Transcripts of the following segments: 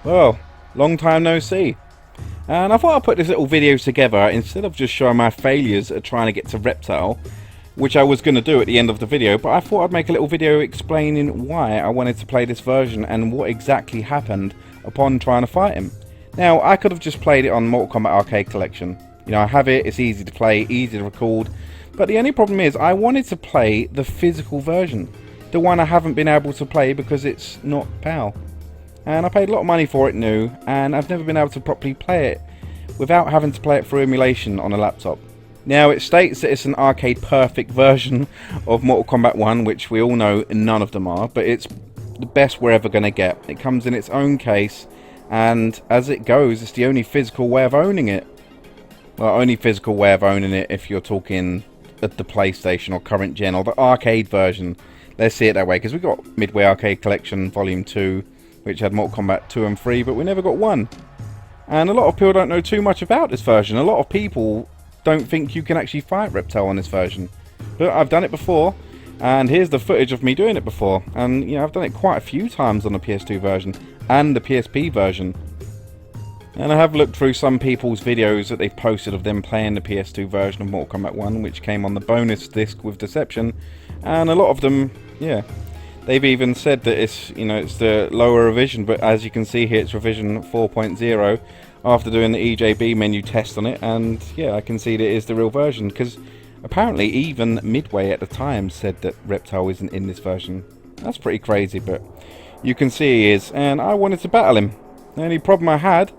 Well, long time no see. And I thought I'd put this little video together instead of just showing my failures at trying to get to Reptile, which I was going to do at the end of the video, but I thought I'd make a little video explaining why I wanted to play this version and what exactly happened upon trying to fight him. Now, I could have just played it on Mortal Kombat Arcade Collection. You know, I have it, it's easy to play, easy to record, but the only problem is I wanted to play the physical version, the one I haven't been able to play because it's not PAL. And I paid a lot of money for it new, and I've never been able to properly play it without having to play it through emulation on a laptop. Now, it states that it's an arcade perfect version of Mortal Kombat 1, which we all know none of them are, but it's the best we're ever going to get. It comes in its own case, and as it goes, it's the only physical way of owning it. Well, only physical way of owning it if you're talking at the PlayStation or current gen or the arcade version. Let's see it that way, because we got Midway Arcade Collection Volume 2, which had Mortal Kombat 2 and 3, but we never got 1. And a lot of people don't know too much about this version. A lot of people don't think you can actually fight Reptile on this version. But I've done it before, and here's the footage of me doing it before. And, you know, I've done it quite a few times on the PS2 version and the PSP version. And I have looked through some people's videos that they've posted of them playing the PS2 version of Mortal Kombat 1, which came on the bonus disc with Deception. And a lot of them, yeah, they've even said that it's, you know, it's the lower revision, but as you can see here, it's revision 4.0 after doing the EJB menu test on it, and yeah, I can see that it is the real version, because apparently even Midway at the time said that Reptile isn't in this version. That's pretty crazy, but you can see he is, and I wanted to battle him. The only problem I had,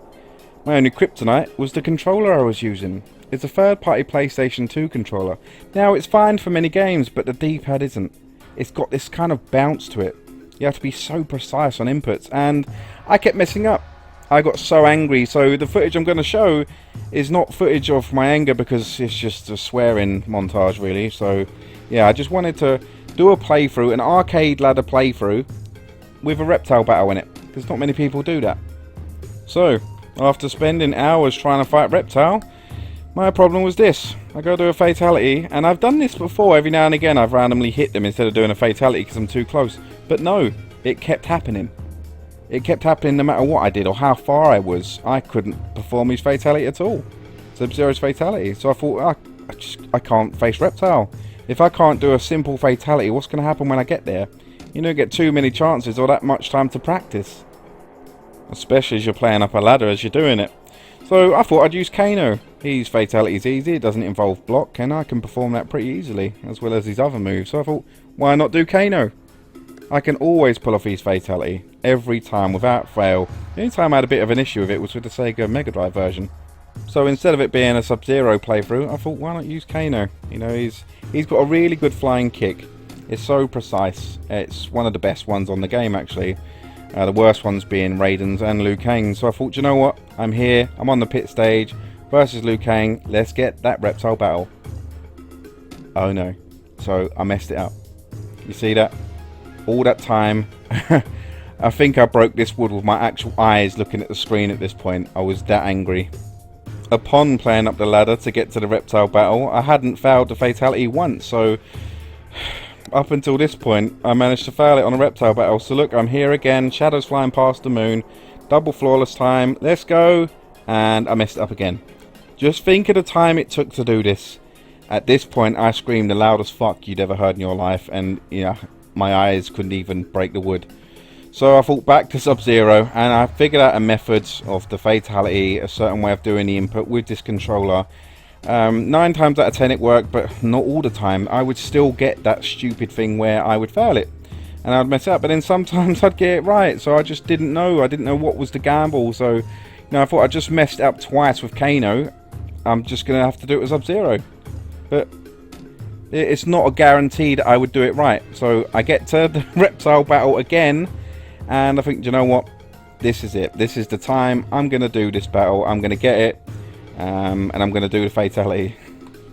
my only kryptonite, was the controller I was using. It's a third-party PlayStation 2 controller. Now, it's fine for many games, but the D-pad isn't. It's got this kind of bounce to it. You have to be so precise on inputs, and I kept messing up. I got so angry, so the footage I'm going to show is not footage of my anger because it's just a swearing montage really. So yeah, I just wanted to do a playthrough, an arcade ladder playthrough with a Reptile Battle in it, because not many people do that. So after spending hours trying to fight Reptile, my problem was this. I go to a Fatality, and I've done this before. Every now and again I've randomly hit them instead of doing a Fatality because I'm too close. But no, it kept happening. It kept happening no matter what I did or how far I was. I couldn't perform his Fatality at all. Sub-Zero's Fatality. So I thought, I can't face Reptile. If I can't do a simple Fatality, what's going to happen when I get there? You don't get too many chances or that much time to practice. Especially as you're playing up a ladder as you're doing it. So I thought I'd use Kano. His Fatality is easy, it doesn't involve block, and I can perform that pretty easily, as well as his other moves. So I thought, why not do Kano? I can always pull off his Fatality, every time, without fail. The only time I had a bit of an issue with it was with the Sega Mega Drive version. So instead of it being a Sub-Zero playthrough, I thought, why not use Kano? You know, he's got a really good flying kick. It's so precise. It's one of the best ones on the game, actually. The worst ones being Raiden's and Liu Kang. So I thought, you know what? I'm here. I'm on the pit stage versus Liu Kang. Let's get that Reptile Battle. Oh no. So I messed it up. You see that? All that time. I think I broke this wood with my actual eyes looking at the screen at this point. I was that angry. Upon playing up the ladder to get to the Reptile Battle, I hadn't failed the Fatality once. So up until this point, I managed to fail it on a Reptile Battle. So look, I'm here again. Shadows flying past the moon. Double flawless time. Let's go. And I messed it up again. Just think of the time it took to do this. At this point, I screamed the loudest fuck you'd ever heard in your life. And, yeah, my eyes couldn't even break the wood. So I thought back to Sub-Zero. And I figured out a method of the Fatality. A certain way of doing the input with this controller. 9 times out of 10 it worked, but not all the time. I would still get that stupid thing where I would fail it and I'd mess it up, but then sometimes I'd get it right. So I just didn't know. I didn't know what was the gamble. So, you know, I thought I just messed it up twice with Kano. I'm just gonna have to do it with Sub-Zero, but it's not a guarantee that I would do it right. So I get to the Reptile Battle again, and I think, you know what, this is it. This is the time. I'm gonna do this battle. I'm gonna get it. And I'm going to do the Fatality.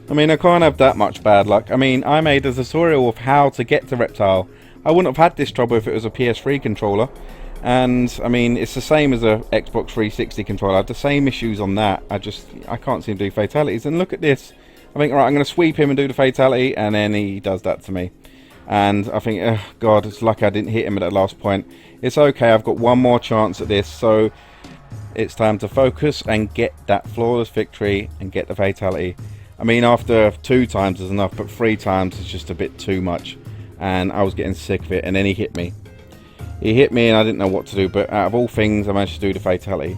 I mean, I can't have that much bad luck. I mean, I made a tutorial of how to get to Reptile. I wouldn't have had this trouble if it was a PS3 controller. And I mean, it's the same as a Xbox 360 controller. I had the same issues on that. I can't seem to do fatalities. And look at this. I think, right, I'm going to sweep him and do the fatality, and then he does that to me. And I think, oh god, it's lucky I didn't hit him at that last point. It's okay, I've got one more chance at this, so it's time to focus and get that flawless victory and get the fatality. I mean, after 2 times is enough, but 3 times is just a bit too much. And I was getting sick of it, and then he hit me. He hit me and I didn't know what to do, but out of all things, I managed to do the fatality.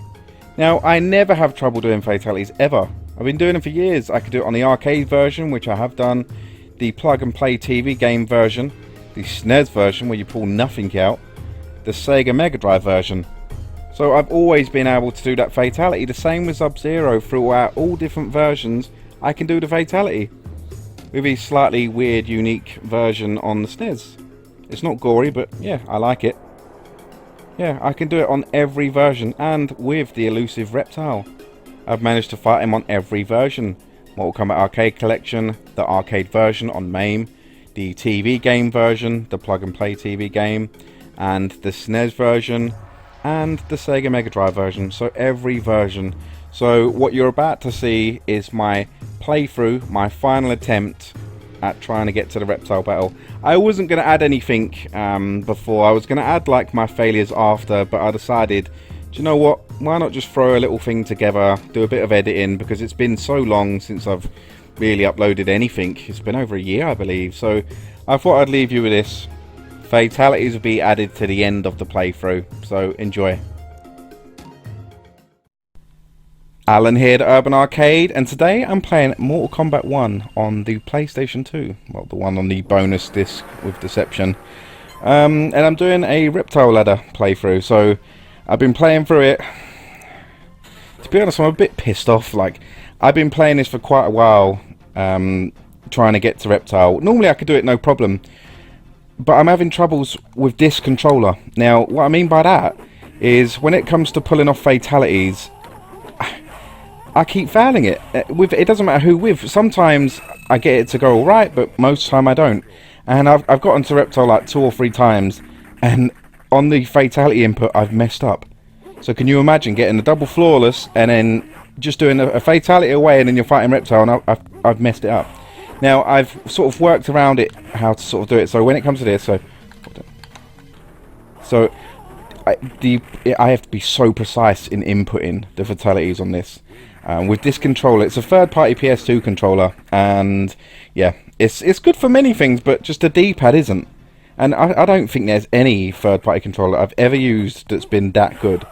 Now, I never have trouble doing fatalities, ever. I've been doing them for years. I could do it on the arcade version, which I have done, the plug and play TV game version, the SNES version, where you pull nothing out, the Sega Mega Drive version. So I've always been able to do that fatality. The same with Sub-Zero. Throughout all different versions, I can do the fatality. With a slightly weird, unique version on the SNES. It's not gory, but yeah, I like it. Yeah, I can do it on every version, and with the elusive Reptile. I've managed to fight him on every version. Mortal Kombat Arcade Collection, the arcade version on MAME, the TV game version, the plug and play TV game, and the SNES version, and the Sega Mega Drive version. So every version. So what you're about to see is my playthrough, my final attempt at trying to get to the Reptile Battle. I wasn't going to add anything before. I was going to add like my failures after, but I decided, do you know what, why not just throw a little thing together, do a bit of editing, because it's been so long since I've really uploaded anything. It's been over a year, I believe. So I thought I'd leave you with this. Fatalities will be added to the end of the playthrough, so enjoy. Alan here at Urban Arcade, and today I'm playing Mortal Kombat 1 on the PlayStation 2. Well, the one on the bonus disc with Deception. And I'm doing a Reptile Ladder playthrough, so I've been playing through it. To be honest, I'm a bit pissed off. Like, I've been playing this for quite a while, trying to get to Reptile. Normally I could do it no problem, but I'm having troubles with this controller. Now, what I mean by that is when it comes to pulling off fatalities, I keep failing it. It doesn't matter who with. Sometimes I get it to go alright, but most of the time I don't. And I've gotten to Reptile like 2 or 3 times, and on the fatality input I've messed up. So can you imagine getting a double flawless and then just doing a fatality away, and then you're fighting Reptile, and I've messed it up. Now I've sort of worked around it, how to sort of do it. So when it comes to this, I have to be so precise in inputting the fatalities on this. With this controller, it's a third-party PS2 controller, and yeah, it's good for many things, but just the D-pad isn't. And I don't think there's any third-party controller I've ever used that's been that good.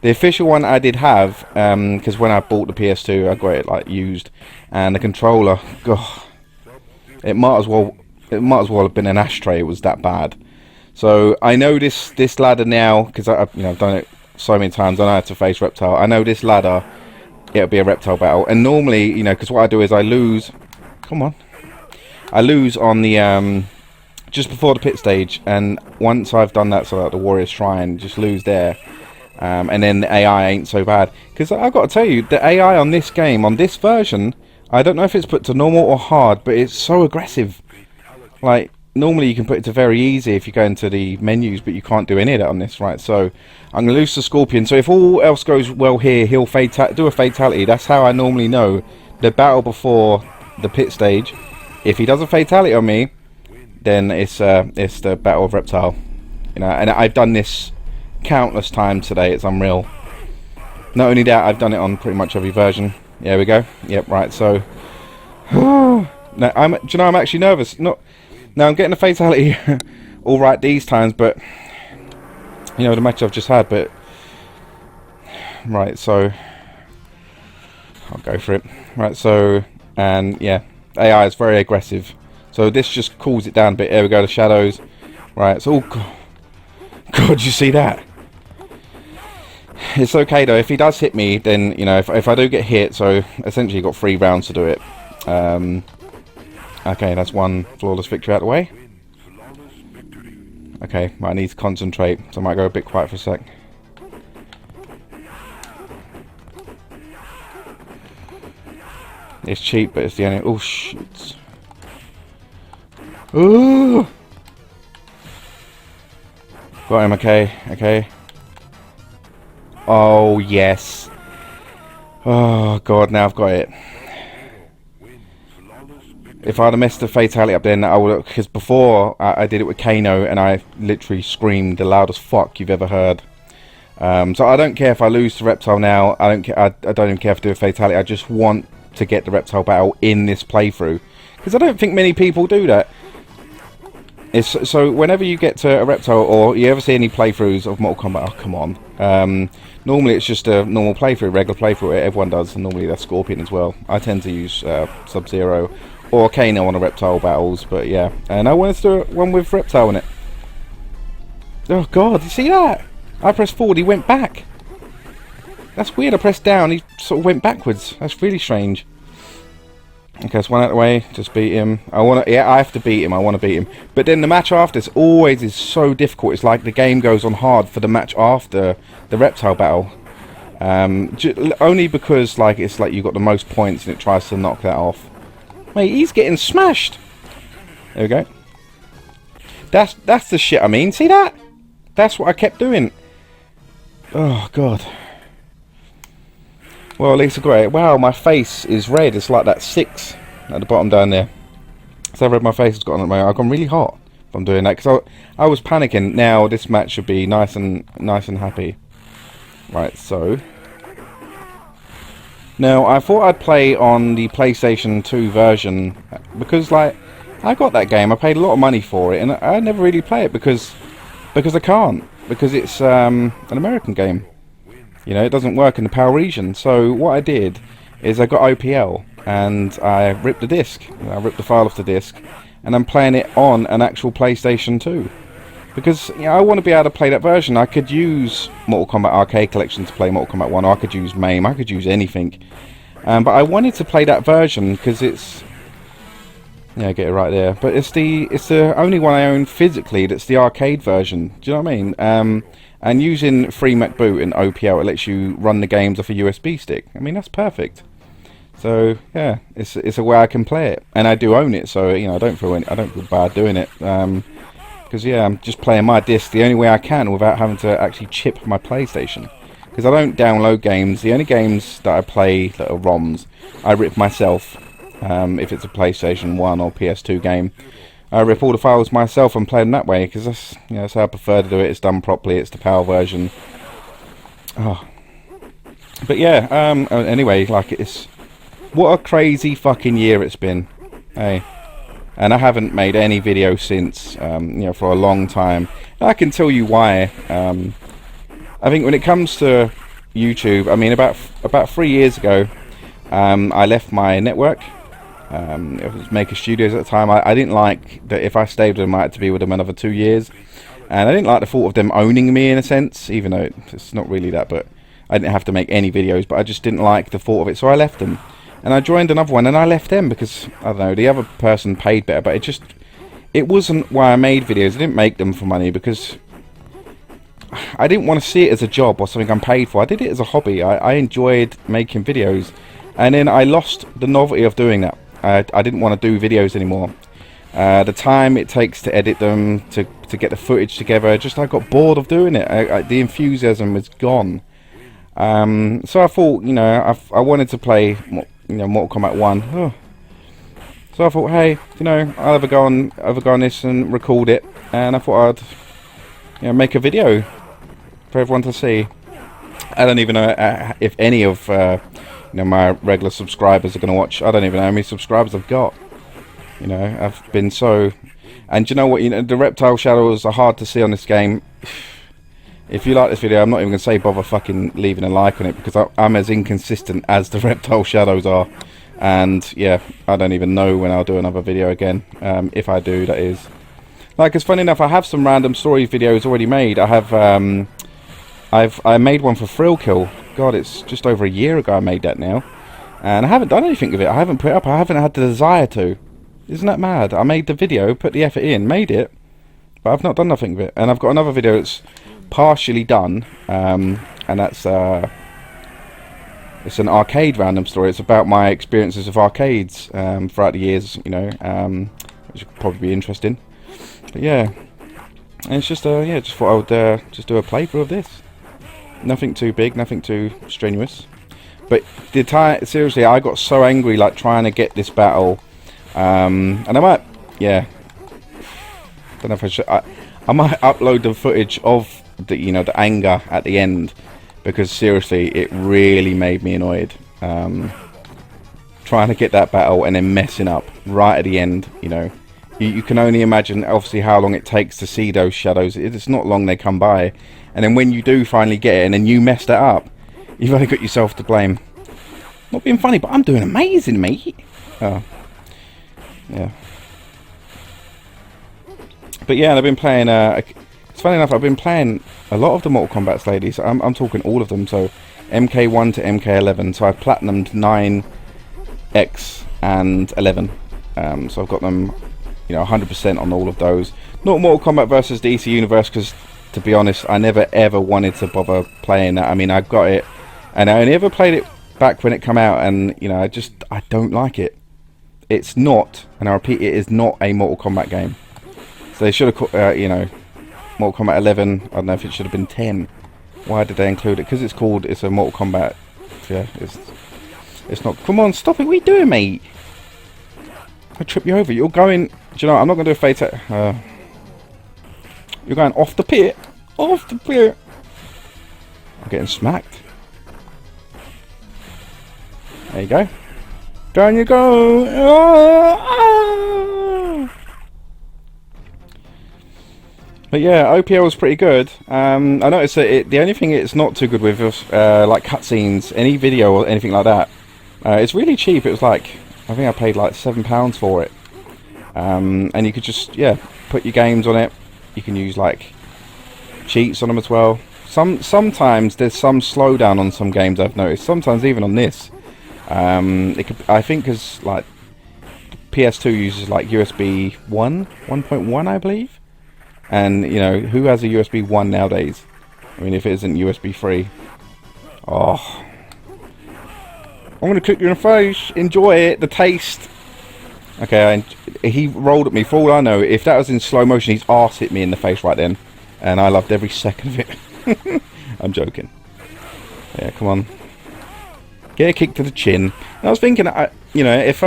The official one I did have, because when I bought the PS2, I got it like used, and the controller, God, it might as well have been an ashtray. It was that bad. So I know this ladder now, because I've done it so many times. I know how to face Reptile. I know this ladder. It'll be a Reptile battle, and normally, because what I do is I lose. Come on, I lose on the just before the pit stage, and once I've done that, so like the Warrior Shrine, just lose there, and then the AI ain't so bad. Because I've got to tell you, the AI on this game, on this version, I don't know if it's put to normal or hard, but it's so aggressive. Like, normally you can put it to very easy if you go into the menus, but you can't do any of that on this, right? So I'm going to lose the Scorpion. So if all else goes well here, he'll do a fatality. That's how I normally know the battle before the pit stage. If he does a fatality on me, then it's the Battle of Reptile. And I've done this countless times today. It's unreal. Not only that, I've done it on pretty much every version. There we go. Yep, right. So now do you know, I'm actually nervous. Now I'm getting a fatality all right these times, but the match I've just had. But right, so I'll go for it. Right, so, and yeah, AI is very aggressive. So this just cools it down a bit. There we go, the shadows. Right, so God, you see that? It's okay though. If he does hit me, then if I do get hit, so essentially you got 3 rounds to do it. Okay, that's one flawless victory out of the way. Okay, I need to concentrate, so I might go a bit quiet for a sec. It's cheap, but it's the only... Oh, shit. Ooh! Got him, okay. Oh, yes. Oh, God, now I've got it. If I'd have messed the Fatality up then, I would have... Because before, I did it with Kano, and I literally screamed the loudest fuck you've ever heard. So I don't care if I lose to Reptile now. I don't care. I don't even care if I do a Fatality. I just want to get the Reptile Battle in this playthrough. Because I don't think many people do that. So whenever you get to a Reptile, or you ever see any playthroughs of Mortal Kombat, oh come on. Normally it's just a normal playthrough, regular playthrough, everyone does, and normally that's Scorpion as well. I tend to use Sub-Zero or Kano on the Reptile battles, but yeah. And I wanted to do one with Reptile in it. Oh god, you see that? I pressed forward, he went back. That's weird, I pressed down, he sort of went backwards. That's really strange. Okay, so one out of the way, just beat him. I have to beat him, I want to beat him. But then the match after is so difficult. It's like the game goes on hard for the match after the Reptile Battle. Only because like it's like you got the most points and it tries to knock that off. Mate, he's getting smashed. There we go. That's the shit I mean. See that? That's what I kept doing. Oh god. Well, at least I got it. Wow, my face is red. It's like that 6 at the bottom down there. So how red my face has gotten at the moment. I've gone really hot if I'm doing that because I was panicking. Now this match should be nice and happy. Right, so now I thought I'd play on the PlayStation 2 version because like I got that game. I paid a lot of money for it, and I never really play it because I can't, because it's an American game. You know, it doesn't work in the PAL region. So what I did is I got OPL and I ripped the disc. I ripped the file off the disc, and I'm playing it on an actual PlayStation 2. Because you know, I want to be able to play that version. I could use Mortal Kombat Arcade Collection to play Mortal Kombat 1, or I could use MAME, I could use anything. But I wanted to play that version because it's... Yeah, get it right there. But it's the only one I own physically that's the arcade version. Do you know what I mean? And using FreeMac Boot and OPL, it lets you run the games off a USB stick. I mean, that's perfect. So yeah, it's a way I can play it, and I do own it. So you know, I don't feel bad doing it. Because yeah, I'm just playing my disc the only way I can without having to actually chip my PlayStation. Because I don't download games. The only games that I play that are ROMs, I rip myself. If it's a PlayStation 1 or PS2 game, I rip all the files myself and play them that way, because that's, you know, that's how I prefer to do it. It's done properly. It's the PAL version. Oh. But yeah, anyway, like it's... What a crazy fucking year it's been. Hey. And I haven't made any videos since, you know, for a long time. And I can tell you why. I think when it comes to YouTube, I mean, about 3 years ago, I left my network. It was Maker Studios at the time. I didn't like that if I stayed with them, I had to be with them another 2 years. And I didn't like the thought of them owning me in a sense, even though it's not really that, but I didn't have to make any videos, but I just didn't like the thought of it, so I left them. And I joined another one, and I left them because, I don't know, the other person paid better, but it wasn't why I made videos. I didn't make them for money because I didn't want to see it as a job or something I'm paid for. I did it as a hobby. I enjoyed making videos, and then I lost the novelty of doing that. I didn't want to do videos anymore. The time it takes to edit them, to get the footage together, I got bored of doing it. The enthusiasm was gone. So I thought, you know, I wanted to play, you know, Mortal Kombat 1. Oh. So I thought, hey, you know, I'll have a go on this and record it, and I thought I'd, you know, make a video for everyone to see. I don't even know if any of you know, my regular subscribers are going to watch. I don't even know how many subscribers I've got. You know, I've been so... And you know what, you know, the reptile shadows are hard to see on this game. If you like this video, I'm not even going to say bother fucking leaving a like on it, because I'm as inconsistent as the reptile shadows are. And yeah, I don't even know when I'll do another video again. If I do, that is. Like, it's funny enough, I have some random story videos already made. I have, I made one for Thrill Kill. God, it's just over a year ago I made that now. And I haven't done anything with it. I haven't put it up. I haven't had the desire to. Isn't that mad? I made the video, put the effort in, made it, but I've not done nothing with it. And I've got another video that's partially done, and that's it's an arcade random story. It's about my experiences of arcades throughout the years, you know, which would probably be interesting. But yeah, and it's just yeah, just thought I would just do a playthrough of this. Nothing too big, nothing too strenuous. But seriously, I got so angry like trying to get this battle, and I might, yeah, don't know if I should. I might upload the footage of the, you know, the anger at the end, because seriously, it really made me annoyed. Trying to get that battle and then messing up right at the end, you know. You can only imagine, obviously, how long it takes to see those shadows. It's not long they come by. And then when you do finally get it and then you mess that up, you've only got yourself to blame. Not being funny, but I'm doing amazing, mate. Oh. Yeah. But yeah, I've been playing, it's funny enough, I've been playing a lot of the Mortal Kombat ladies. I'm talking all of them, so MK1 to MK11. So I've platinumed 9, X and 11. So I've got them, you know, 100% on all of those. Not Mortal Kombat versus DC Universe, because to be honest, I never ever wanted to bother playing that. I mean, I got it, and I only ever played it back when it came out, and you know, I don't like it. It's not, and I repeat, it is not a Mortal Kombat game. So they should have, you know, Mortal Kombat 11. I don't know if it should have been 10. Why did they include it? Because it's a Mortal Kombat. Yeah, it's not. Come on, stop it! What are you doing, mate? I trip you over. You're going. Do you know? I'm not going to do a fatality. You're going off the pit. Off the pit. I'm getting smacked. There you go. Down you go. But yeah, OPL was pretty good. I noticed that the only thing it's not too good with is like cutscenes, any video or anything like that. It's really cheap. It was like, I think I paid like £7 for it. And you could just, yeah, put your games on it. You can use like cheats on them as well. Sometimes there's some slowdown on some games I've noticed. Sometimes even on this. I think because like PS2 uses like USB 1.1 I believe. And you know, who has a USB 1 nowadays? I mean, if it isn't USB 3. Oh, I'm gonna cook you in the face. Enjoy it, the taste. Okay, he rolled at me. For all I know, if that was in slow motion, his arse hit me in the face right then, and I loved every second of it. I'm joking. Yeah, come on. Get a kick to the chin. And I was thinking, you know, if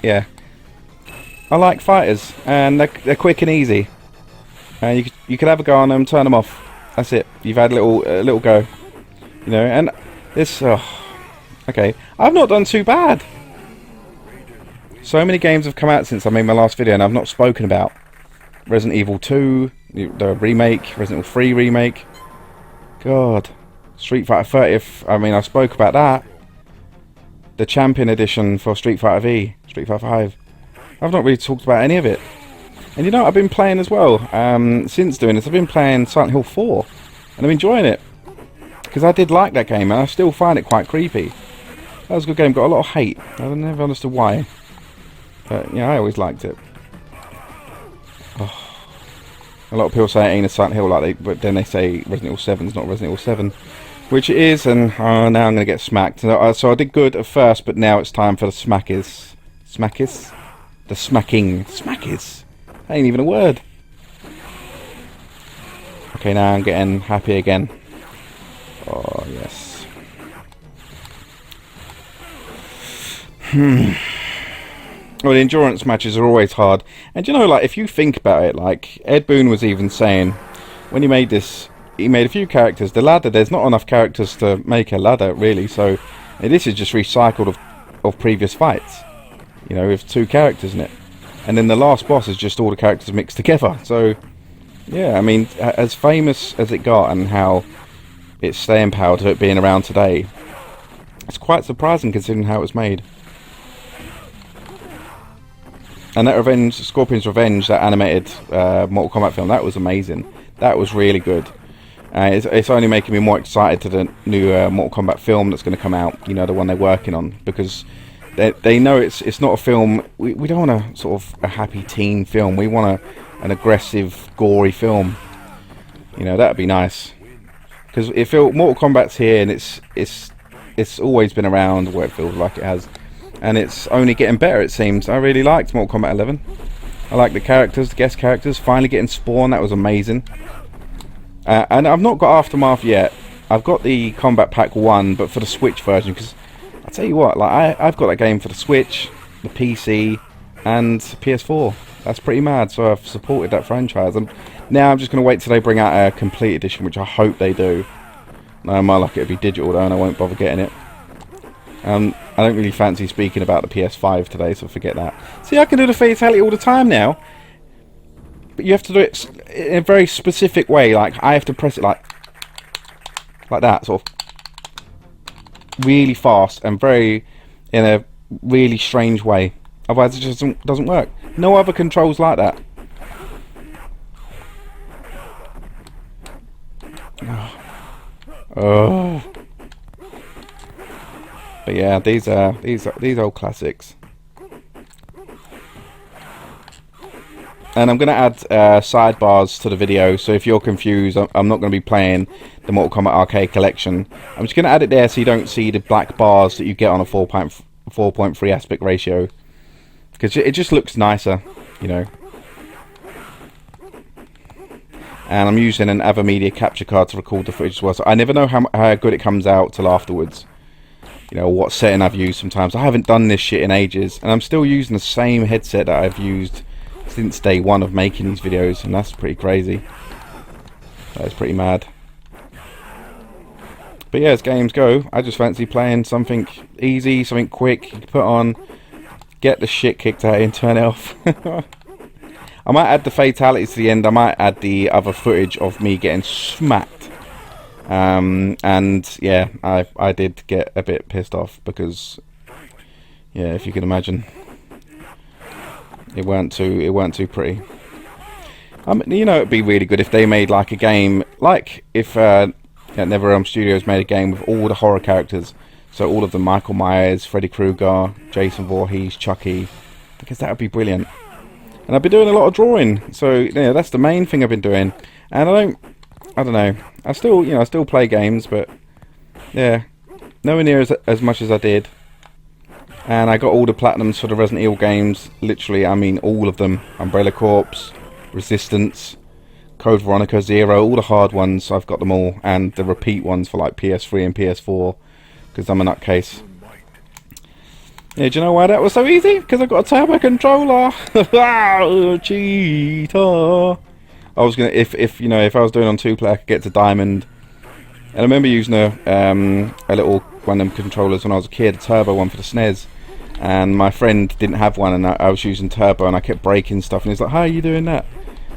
yeah, I like fighters, and they're quick and easy. And you could have a go on them, turn them off. That's it. You've had a little go, you know. And this, okay, I've not done too bad. So many games have come out since I made my last video, and I've not spoken about Resident Evil 2, the remake, Resident Evil 3 remake. God, Street Fighter 30. I mean, I spoke about that. The Champion Edition for Street Fighter V, Street Fighter 5. I've not really talked about any of it. And you know what I've been playing as well, since doing this, I've been playing Silent Hill 4, and I'm enjoying it, because I did like that game, and I still find it quite creepy. That was a good game, got a lot of hate, I never understood why, but yeah, I always liked it. Oh. A lot of people say it ain't a Silent Hill, but then they say Resident Evil 7 is not Resident Evil 7, which it is, and now I'm going to get smacked. So I did good at first, but now it's time for the smackers. Smackers? The smacking. Smackers? That ain't even a word. Okay, now I'm getting happy again. Oh, yes. Well, the endurance matches are always hard. And you know, like, if you think about it, like, Ed Boon was even saying, when he made this, he made a few characters. The ladder, there's not enough characters to make a ladder, really. So, this is just recycled of previous fights. You know, with 2 characters in it. And then the last boss is just all the characters mixed together. So, yeah, I mean, as famous as it got and how it's staying power to it being around today, it's quite surprising considering how it was made. And that Scorpion's Revenge, that animated Mortal Kombat film, that was amazing. That was really good. It's only making me more excited to the new Mortal Kombat film that's going to come out. You know, the one they're working on, because they know it's not a film. We don't want a sort of a happy teen film. We want an aggressive, gory film. You know, that'd be nice. Because Mortal Kombat's here, and it's always been around where it feels like it has, and it's only getting better. It seems. I really liked Mortal Kombat 11. I like the characters, the guest characters. Finally getting Spawn, that was amazing. And I've not got Aftermath yet. I've got the Kombat Pack 1, but for the Switch version, because I tell you what, like I've got that game for the Switch, the PC, and PS4. That's pretty mad. So I've supported that franchise. And now I'm just going to wait till they bring out a complete edition, which I hope they do. No, my luck, it'll be digital though, and I won't bother getting it. I don't really fancy speaking about the PS5 today, so forget that. See, I can do the Fatality all the time now. But you have to do it in a very specific way. Like, I have to press it like that, sort of really fast and in a really strange way. Otherwise it just doesn't work. No other controls like that. Oh. But yeah, these old classics. And I'm going to add sidebars to the video, so if you're confused, I'm not going to be playing the Mortal Kombat Arcade Collection. I'm just going to add it there so you don't see the black bars that you get on a 4.3 aspect ratio. Because it just looks nicer, you know. And I'm using an AVerMedia capture card to record the footage as well, so I never know how good it comes out till afterwards. You know, what setting I've used sometimes. I haven't done this shit in ages, and I'm still using the same headset that I've used since day one of making these videos, and that's pretty crazy. That is pretty mad. But yeah, as games go, I just fancy playing something easy, something quick, you can put on, get the shit kicked out and turn it off. I might add the fatalities to the end. I might add the other footage of me getting smacked. And yeah, I did get a bit pissed off because, yeah, if you can imagine, it weren't too pretty. You know, it'd be really good if they made like a game, like if NetherRealm Studios made a game with all the horror characters. So all of them: Michael Myers, Freddy Krueger, Jason Voorhees, Chucky, because that would be brilliant. And I've been doing a lot of drawing, so yeah, that's the main thing I've been doing. And I don't know, I still play games, but yeah, nowhere near as much as I did. And I got all the platinums for the Resident Evil games, literally, I mean all of them. Umbrella Corps, Resistance, Code Veronica, Zero, all the hard ones, I've got them all. And the repeat ones for like PS3 and PS4, because I'm a nutcase. Yeah, do you know why that was so easy? Because I got a turbo controller. Cheater. I was gonna, if I was doing on 2-player, I could get to diamond. And I remember using a little one of them controllers when I was a kid, a turbo one for the SNES. And my friend didn't have one, and I was using turbo, and I kept breaking stuff. And he's like, "How are you doing that?"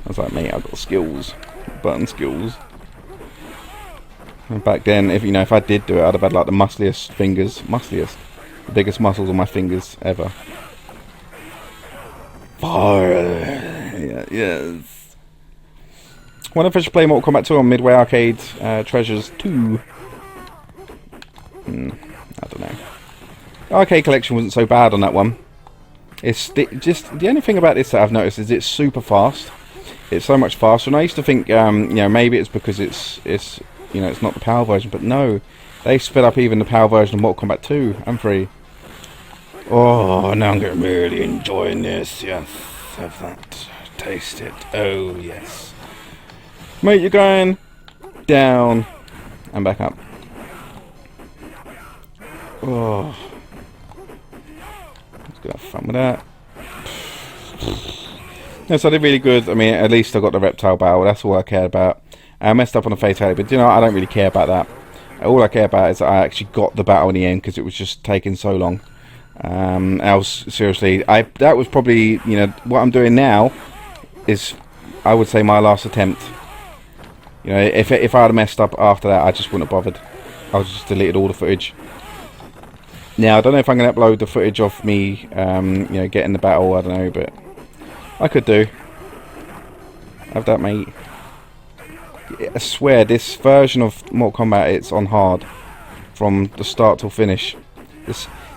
I was like, "Mate, I've got skills, button skills." And back then, if I did do it, I'd have had like the muscliest fingers, the biggest muscles on my fingers ever. Fire! Yeah, yes. Wonder if I should play Mortal Kombat 2 on Midway Arcade Treasures 2. I don't know. The arcade collection wasn't so bad on that one. It's just the only thing about this that I've noticed is it's super fast. It's so much faster, and I used to think, maybe it's because it's not the PAL version, but no, they sped up even the PAL version of Mortal Kombat 2 and 3. Oh, now I'm really enjoying this. Yes, have that. Taste it. Oh yes. Mate, you're going down and back up. Oh, let's go have fun with that. Yes, I did really good. I mean, at least I got the Reptile Battle. That's all I cared about. I messed up on the Fatality, but I don't really care about that. All I care about is that I actually got the battle in the end, because it was just taking so long. That was probably, what I'm doing now is, I would say, my last attempt. If I had messed up after that, I just wouldn't have bothered. I would just deleted all the footage. Now, I don't know if I'm going to upload the footage of me, getting the battle. I don't know, but I could do. Have that, mate. I swear, this version of Mortal Kombat, it's on hard from the start till finish.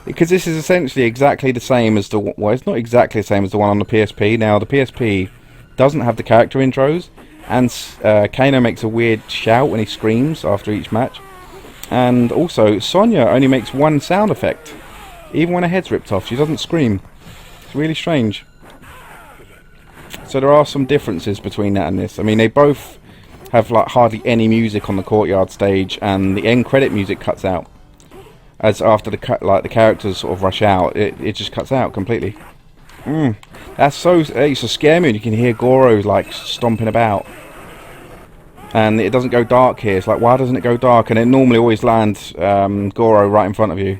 Because this is essentially exactly the same as it's not exactly the same as the one on the PSP. Now, the PSP doesn't have the character intros, and Kano makes a weird shout when he screams after each match. And also, Sonya only makes one sound effect. Even when her head's ripped off, she doesn't scream. It's really strange. So there are some differences between that and this. I mean, they both have like hardly any music on the courtyard stage, and the end credit music cuts out. As after the characters sort of rush out, it just cuts out completely. That's so, it used to scare me when you can hear Goro like stomping about. And it doesn't go dark here. It's like, why doesn't it go dark? And it normally always lands Goro right in front of you.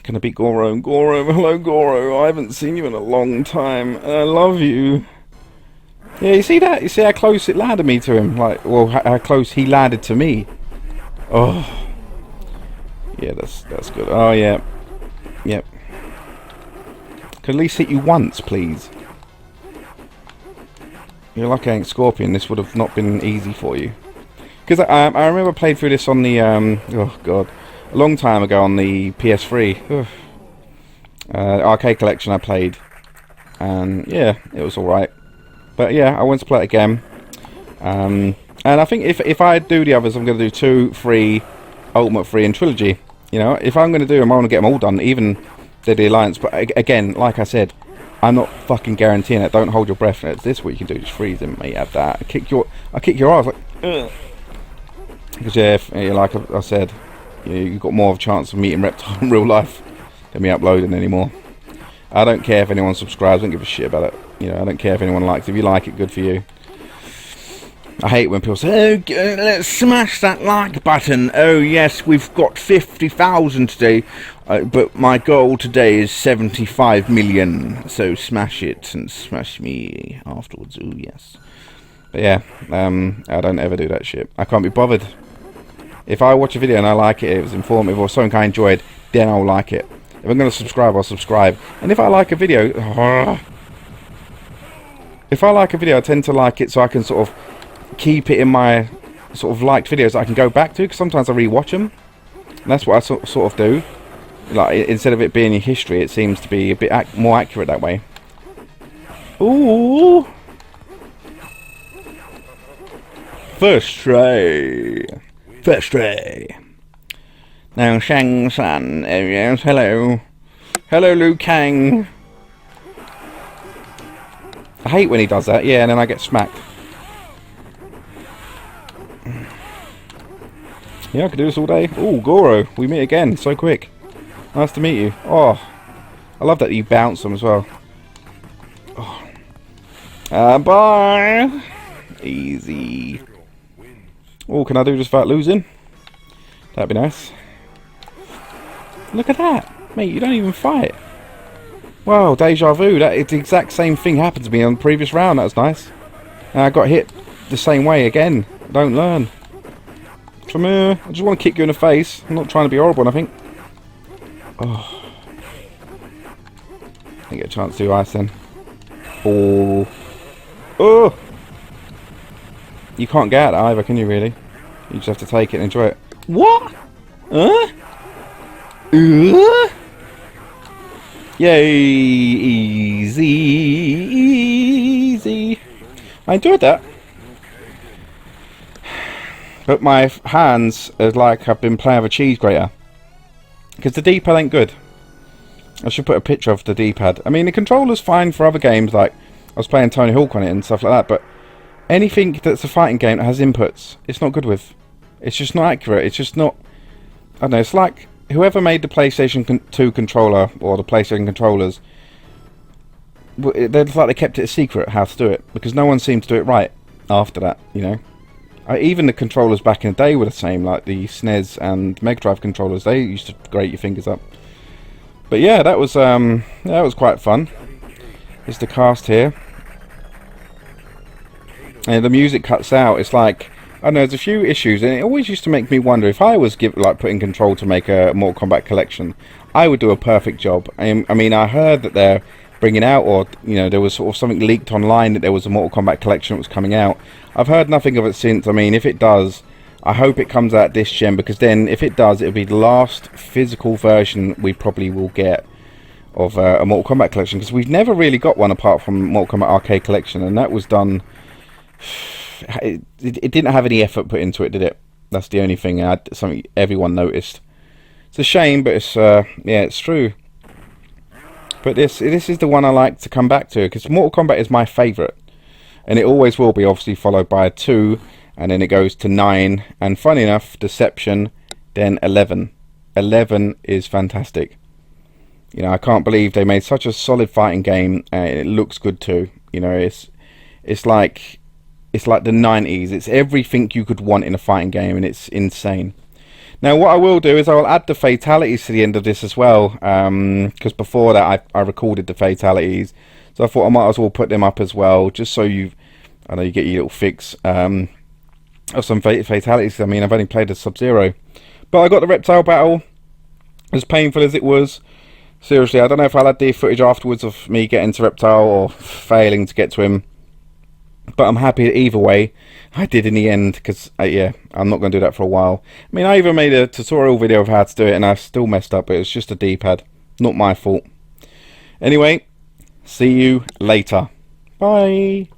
Can I beat Goro? Goro, hello Goro. I haven't seen you in a long time. And I love you. Yeah, you see that? You see how close it landed me to him? Like, well, how close he landed to me. Oh. Yeah, that's good. Oh, yeah. Yep. Could at least hit you once, please. You're lucky I ain't Scorpion. This would have not been easy for you. Because I remember I played through this on the, oh god, a long time ago on the PS3. Arcade Collection I played. And yeah, it was alright. But yeah, I want to play it again. And I think if I do the others, I'm going to do 2, 3, Ultimate 3 and Trilogy. You know, if I'm going to do them, I want to get them all done, even Deadly Alliance. But again, like I said, I'm not fucking guaranteeing it. Don't hold your breath. It's this what you can do. Just freeze him, mate. Have that. I kick your ass like. Because yeah, like I said, you've got more of a chance of meeting Reptile in real life than me uploading anymore. I don't care if anyone subscribes. I don't give a shit about it. You know, I don't care if anyone likes it. If you like it, good for you. I hate when people say, oh, let's smash that like button. Oh, yes, we've got 50,000 today. But my goal today is 75 million. So smash it and smash me afterwards. Oh, yes. But yeah, I don't ever do that shit. I can't be bothered. If I watch a video and I like it, it was informative or something I enjoyed, then I'll like it. If I'm going to subscribe, I'll subscribe. And if I like a video... if I like a video, I tend to like it so I can sort of keep it in my sort of liked videos that I can go back to, because sometimes I rewatch them. And that's what I sort of do. Like, instead of it being in history, it seems to be a bit more accurate that way. Ooh! First try. First try. Now Shang-San. Oh yes, hello. Hello, Liu Kang. I hate when he does that, yeah, and then I get smacked. Yeah, I could do this all day. Oh, Goro, we meet again, so quick. Nice to meet you. Oh, I love that you bounce them as well. Oh. Bye. Easy. Oh, can I do this without losing? That'd be nice. Look at that, mate. You don't even fight. Wow, deja vu. That it's the exact same thing happened to me on the previous round. That was nice. And I got hit the same way again. I don't learn. Come here. I just want to kick you in the face. I'm not trying to be horrible, I think. Oh. I get a chance to do ice then. Oh. Oh. You can't get out either, can you really? You just have to take it and enjoy it. What? Huh? Yay. Easy. Easy. I enjoyed that. But my hands are like I've been playing with a cheese grater. Because the D-pad ain't good. I should put a picture of the D-pad. I mean, the controller's fine for other games, like I was playing Tony Hawk on it and stuff like that, but anything that's a fighting game that has inputs, it's not good with. It's just not accurate. It's just not... I don't know, it's like whoever made the PlayStation 2 controller, or the PlayStation controllers, it's like they kept it a secret how to do it, because no one seemed to do it right after that, you know. Even the controllers back in the day were the same, like the SNES and Mega Drive controllers. They used to grate your fingers up. But yeah, that was quite fun. There's the cast here, and the music cuts out. It's like, I don't know, there's a few issues, and it always used to make me wonder if I was putting Control to make a Mortal Kombat collection, I would do a perfect job. I mean, I heard that they're bringing out, or you know, there was sort of something leaked online that there was a Mortal Kombat collection that was coming out. I've heard nothing of it since. I mean, if it does, I hope it comes out this gen, because then if it does, it'll be the last physical version we probably will get of a Mortal Kombat collection, because we've never really got one apart from Mortal Kombat Arcade Collection, and that was done... It didn't have any effort put into it, did it? That's the only thing, something everyone noticed. It's a shame, but it's yeah, it's true. But this is the one I like to come back to, because Mortal Kombat is my favourite. and it always will be, obviously followed by a 2, and then it goes to 9, and funny enough, Deception, then 11. 11 is fantastic. You know, I can't believe they made such a solid fighting game, and it looks good too. You know, it's like the 90s. It's everything you could want in a fighting game, and it's insane. Now, what I will do is I'll add the fatalities to the end of this as well, because before that I recorded the fatalities, so I thought I might as well put them up as well, just so I know you get your little fix of some fatalities. I mean, I've only played a Sub-Zero, but I got the Reptile Battle, as painful as it was. Seriously, I don't know if I'll add the footage afterwards of me getting to Reptile or failing to get to him. But I'm happy either way I did in the end, because, yeah, I'm not going to do that for a while. I mean, I even made a tutorial video of how to do it, and I still messed up. It was just a D-pad. Not my fault. Anyway, see you later. Bye.